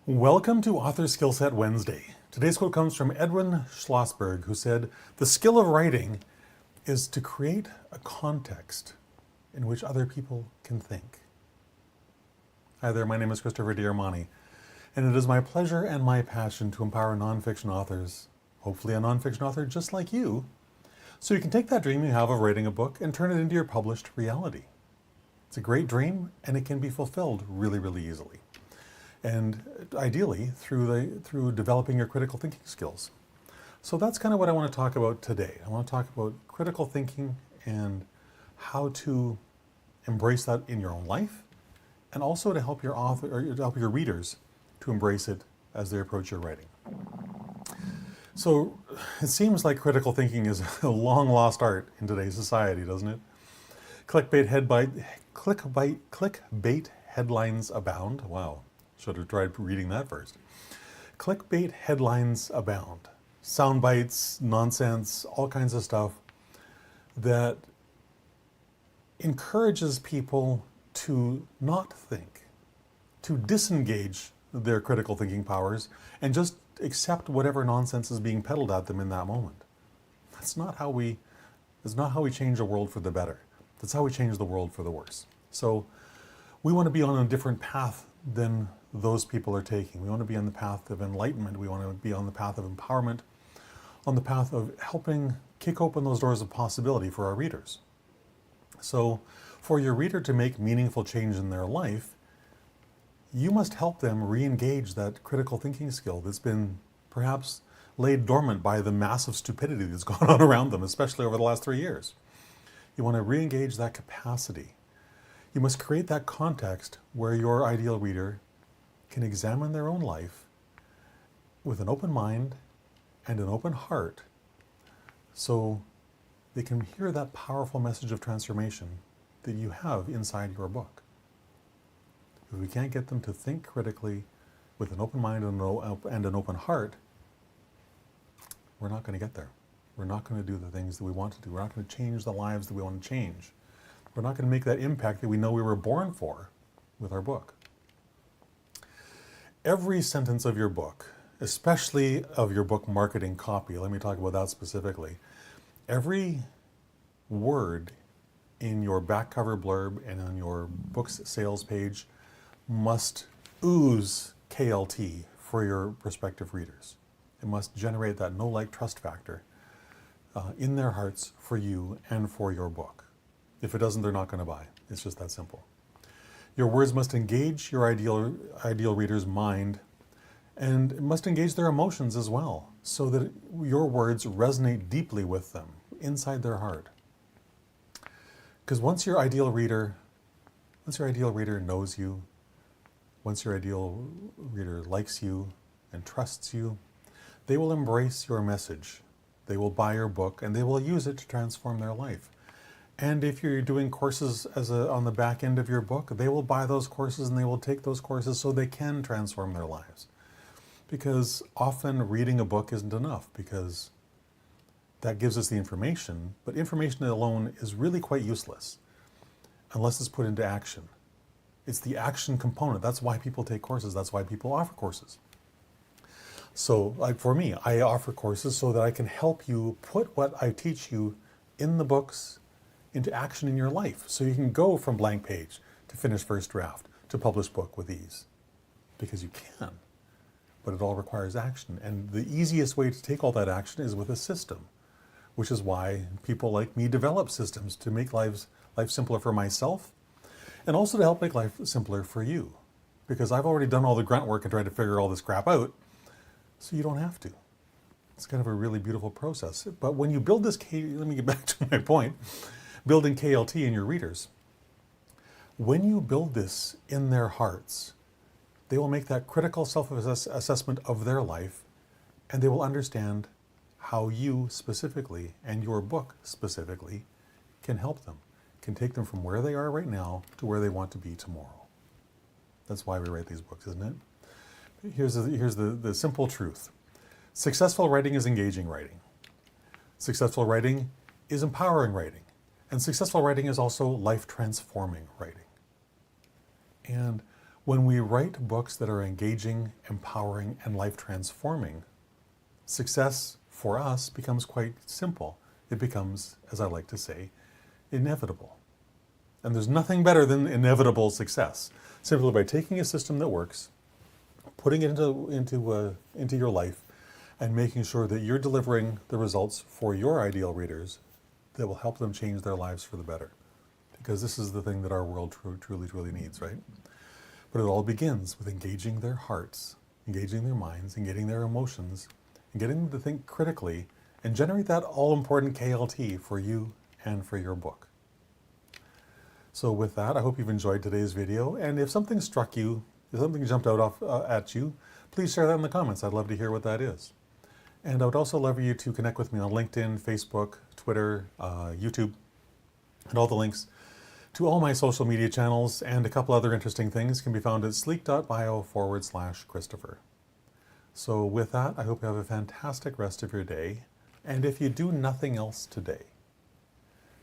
Welcome to Author Skillset Wednesday. Today's quote comes from Edwin Schlossberg, who said, "The skill of writing is to create a context in which other people can think." Hi there, my name is Christopher Diarmani, and it is my pleasure and my passion to empower nonfiction authors, hopefully a nonfiction author just like you, so you can take that dream you have of writing a book and turn it into your published reality. It's a great dream, and it can be fulfilled really, really easily. And ideally through developing your critical thinking skills. So that's kind of what I want to talk about today. I want to talk about critical thinking and how to embrace that in your own life, and also to help your author or to help your readers to embrace it as they approach your writing. So it seems like critical thinking is a long lost art in today's society, doesn't it? Clickbait headlines abound. Wow. Should have tried reading that first. Clickbait headlines abound. Sound bites, nonsense, all kinds of stuff that encourages people to not think, to disengage their critical thinking powers and just accept whatever nonsense is being peddled at them in that moment. That's not how we change the world for the better. That's how we change the world for the worse. So we want to be on a different path than those people are taking. We want to be on the path of enlightenment. We want to be on the path of empowerment, on the path of helping kick open those doors of possibility for our readers. So for your reader to make meaningful change in their life, you must help them re-engage that critical thinking skill that's been perhaps laid dormant by the massive stupidity that's gone on around them, especially over the last 3 years. You want to re-engage that capacity. You must create that context where your ideal reader can examine their own life with an open mind and an open heart, so they can hear that powerful message of transformation that you have inside your book. If we can't get them to think critically with an open mind and an open heart, we're not going to get there. We're not going to do the things that we want to do. We're not going to change the lives that we want to change. We're not going to make that impact that we know we were born for with our book. Every sentence of your book, especially of your book marketing copy, let me talk about that specifically. Every word in your back cover blurb and on your book's sales page must ooze KLT for your prospective readers. It must generate that know, like, trust factor in their hearts for you and for your book. If it doesn't, they're not going to buy. It's just that simple. Your words must engage your ideal reader's mind, and it must engage their emotions as well, so that your words resonate deeply with them, inside their heart. Because once your ideal reader knows you, once your ideal reader likes you and trusts you, they will embrace your message. They will buy your book, and they will use it to transform their life. And if you're doing courses on the back end of your book, they will buy those courses and they will take those courses so they can transform their lives. Because often reading a book isn't enough, because that gives us the information, but information alone is really quite useless unless it's put into action. It's the action component. That's why people take courses. That's why people offer courses. So like for me, I offer courses so that I can help you put what I teach you in the books into action in your life, so you can go from blank page to finished first draft to published book with ease, because you can, but it all requires action. And the easiest way to take all that action is with a system, which is why people like me develop systems to make life simpler for myself, and also to help make life simpler for you, because I've already done all the grunt work and tried to figure all this crap out, so you don't have to. It's kind of a really beautiful process. But when you build this, let me get back to my point, building KLT in your readers. When you build this in their hearts, they will make that critical self-assessment of their life, and they will understand how you specifically, and your book specifically, can help them, can take them from where they are right now to where they want to be tomorrow. That's why we write these books, isn't it? Here's the simple truth. Successful writing is engaging writing. Successful writing is empowering writing. And successful writing is also life-transforming writing. And When we write books that are engaging, empowering, and life transforming, success for us becomes quite simple. It becomes, as I like to say, inevitable. And there's nothing better than inevitable success. Simply by taking a system that works, putting it into your life, and making sure that you're delivering the results for your ideal readers that will help them change their lives for the better. Because this is the thing that our world truly needs, right? But it all begins with engaging their hearts, engaging their minds, engaging their emotions, and getting them to think critically and generate that all-important KLT for you and for your book. So with that, I hope you've enjoyed today's video. And if something struck you, if something jumped out at you, please share that in the comments. I'd love to hear what that is. And I would also love you to connect with me on LinkedIn, Facebook, Twitter, YouTube, and all the links to all my social media channels and a couple other interesting things can be found at sleek.bio/Christopher. So with that, I hope you have a fantastic rest of your day. And if you do nothing else today,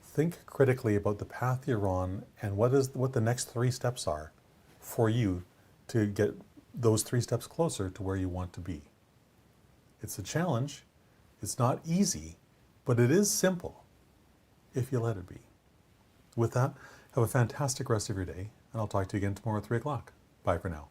think critically about the path you're on and what the next 3 steps are for you to get those 3 steps closer to where you want to be. It's a challenge. It's not easy, but it is simple if you let it be. With that, have a fantastic rest of your day, and I'll talk to you again tomorrow at 3 o'clock. Bye for now.